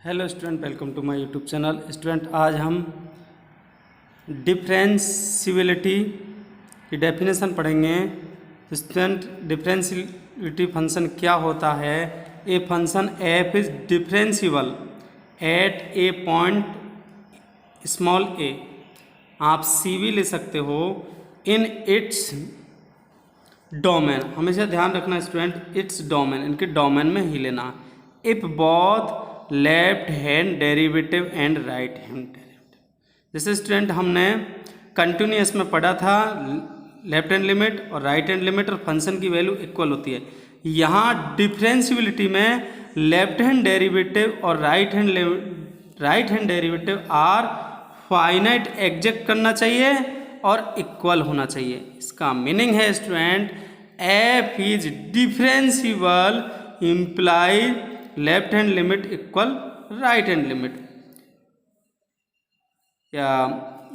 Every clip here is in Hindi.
Hello student, welcome to my YouTube channel. Student, आज हम डिफरेंशियबिलिटी की डेफिनेशन पढ़ेंगे। स्टूडेंट, डिफरेंशियबिलिटी फंक्शन क्या होता है? A function f is differentiable at a point small a. आप सी भी ले सकते हो इन इट्स डोमेन। हमेशा ध्यान रखना स्टूडेंट, इट्स डोमेन, इनके डोमेन में ही लेना। If both left hand derivative and right hand derivative, जैसे स्टूडेंट हमने कंटिन्यूअस में पढ़ा था, लेफ्ट हैंड लिमिट और राइट हैंड लिमिट और फंक्शन की वैल्यू इक्वल होती है। यहाँ डिफरेंशियबिलिटी में लेफ्ट हैंड डेरिवेटिव और right hand derivative are finite exact करना चाहिए और इक्वल होना चाहिए। इसका मीनिंग है student, f is differentiable imply left hand limit equal right hand limit, या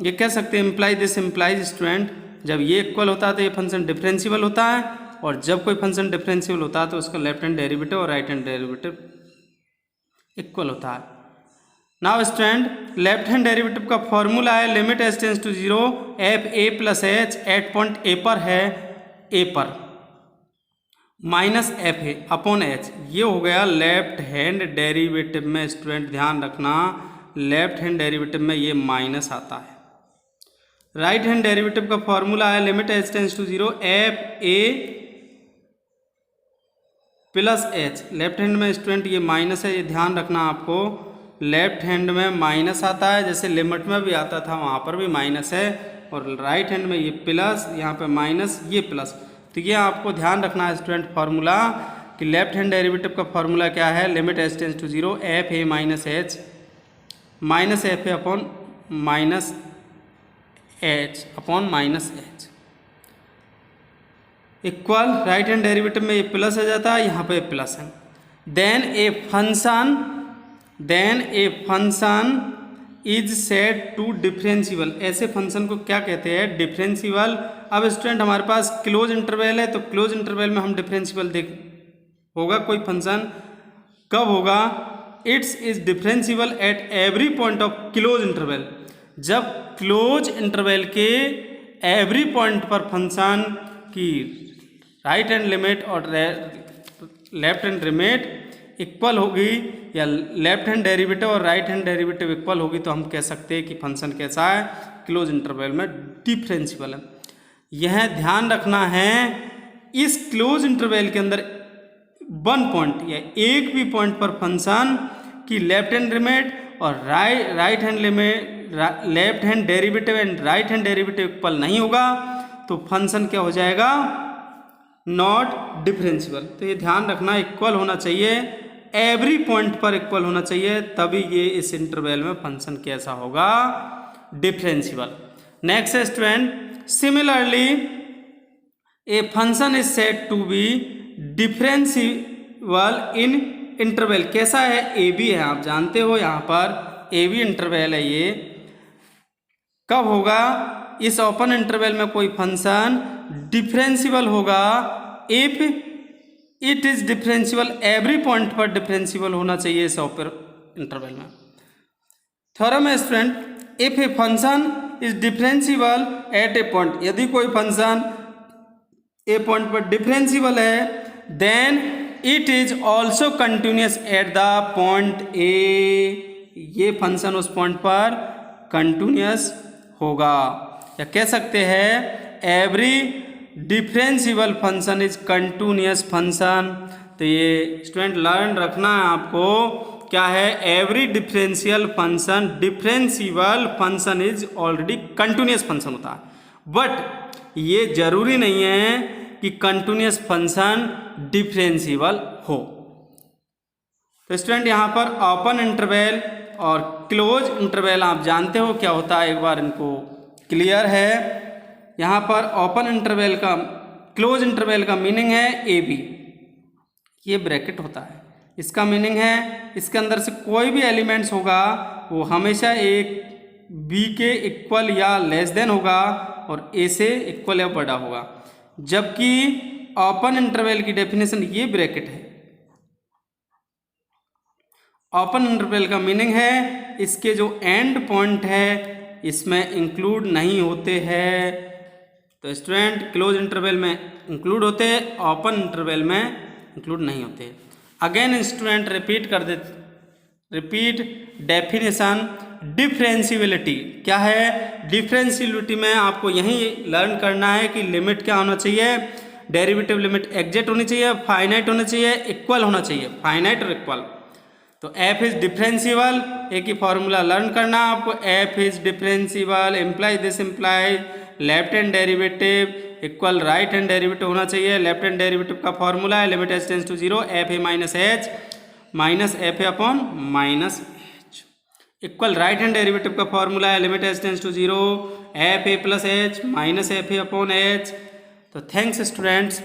ये कह सकते हैं इम्प्लाई दिस इम्प्लाइज स्टूडेंट, जब ये इक्वल होता है तो ये फंक्शन डिफरेंशिएबल होता है, और जब कोई फंक्शन डिफरेंशिएबल होता है तो उसका लेफ्ट हैंड डेरिवेटिव और राइट हैंड डेरिवेटिव इक्वल होता है। Now student, left hand derivative का फॉर्मूला है limit h tends to zero f a plus h at point a पर है, ए पर माइनस एफ है अपॉन एच। ये हो गया लेफ्ट हैंड डेरिवेटिव में। स्टूडेंट ध्यान रखना, लेफ्ट हैंड डेरिवेटिव में ये माइनस आता है। राइट हैंड डेरिवेटिव का फॉर्मूला है limit h tends to zero f a plus h. Left hand में स्टूडेंट ये माइनस है, ये ध्यान रखना आपको। लेफ्ट हैंड में माइनस आता है, जैसे लिमिट में भी आता था वहाँ पर भी माइनस है, और राइट हैंड में ये प्लस, यहाँ पे माइनस, ये प्लस। तो ये आपको ध्यान रखना है स्टूडेंट फार्मूला, कि लेफ्ट हैंड डेरिवेटिव का फार्मूला क्या है, limit h tends to zero f a minus a upon minus h upon minus h equal, right hand derivative में ये प्लस आ जाता है, यहाँ पे प्लस है। Then a function is said to differentiable. ऐसे फंक्शन को क्या कहते हैं? डिफरेंशिएबल। अब स्टूडेंट हमारे पास क्लोज इंटरवल है, तो क्लोज इंटरवल में हम डिफरेंशिएबल होगा कोई फंक्शन कब होगा? It's is differentiable at every point of close interval. जब क्लोज इंटरवल के एवरी पॉइंट पर फंक्शन की राइट हैंड लिमिट और लेफ्ट हैंड लिमिट इक्वल होगी, या लेफ्ट हैंड डेरिवेटिव और राइट हैंड डेरिवेटिव इक्वल होगी, तो हम कह सकते हैं कि फंक्शन कैसा है? क्लोज इंटरवल में डिफरेंशिएबल है। यह ध्यान रखना है, इस क्लोज इंटरवल के अंदर वन पॉइंट या एक भी पॉइंट पर फंक्शन की लेफ्ट हैंड लिमिट और right hand limit, left hand derivative and right hand derivative equal नहीं होगा, तो फंक्शन क्या हो जाएगा? Not differentiable. तो ये ध्यान रखना, इक्वल होना चाहिए, एवरी पॉइंट पर इक्वल होना चाहिए, तभी ये इस इंटरवल में फंक्शन कैसा होगा? डिफरेंशिएबल। नेक्स्ट है student, similarly a function is said to be differentiable in interval. कैसा है? ए बी है, आप जानते हो यहाँ पर ए बी इंटरवल है। ये कब होगा? इस ओपन इंटरवल में कोई फंक्शन डिफरेंशिएबल होगा if it is differentiable, every point पर डिफरेंशिएबल होना चाहिए इस ओपन इंटरवल में। थ्योरम है student, if a function is differentiable at a point, यदि कोई फंक्शन ए पॉइंट पर डिफरेंशिएबल है, then it is also continuous at the point A. ये फंक्शन उस पॉइंट पर कंटिन्यूअस होगा, या कह सकते हैं every differentiable function is continuous function. तो ये स्टूडेंट लर्न रखना है आपको, क्या है? Every differentiable function is already continuous function होता है, बट ये जरूरी नहीं है कि कंटिन्यूअस फंक्शन डिफरेंशिएबल हो। तो स्टूडेंट यहाँ पर ओपन इंटरवल और क्लोज इंटरवल आप जानते हो क्या होता है, एक बार इनको क्लियर है। यहाँ पर ओपन इंटरवल का, क्लोज इंटरवल का मीनिंग है ए बी, ये ब्रैकेट होता है, इसका मीनिंग है इसके अंदर से कोई भी एलिमेंट्स होगा वो हमेशा एक बी के इक्वल या लेस देन होगा और ए से इक्वल या बड़ा होगा। जबकि ओपन इंटरवल की डेफिनेशन ये ब्रैकेट है, ओपन इंटरवल का मीनिंग है इसके जो एंड पॉइंट है इसमें इंक्लूड नहीं होते हैं। तो स्टूडेंट क्लोज इंटरवल में इंक्लूड होते हैं, ओपन इंटरवल में इंक्लूड नहीं होते। Again student repeat definition differentiability क्या है। डिफरेंशियबिलिटी में आपको यही लर्न करना है कि लिमिट क्या होना चाहिए, डेरिवेटिव लिमिट एग्जैक्ट होनी चाहिए, फाइनाइट होना चाहिए, इक्वल होना चाहिए, फाइनाइट और इक्वल। तो एफ इज डिफरेंशियबल, एक ही फॉर्मूला लर्न करना आपको, f is differentiable implies this implies left hand derivative equal right hand derivative होना चाहिए। लेफ्ट हैंड डेरिवेटिव का फॉर्मूला है limit h tends to zero f a minus f a upon minus h, equal right hand derivative का फॉर्मूला है limit h tends to zero f a plus h minus f a upon h. तो थैंक्स स्टूडेंट्स।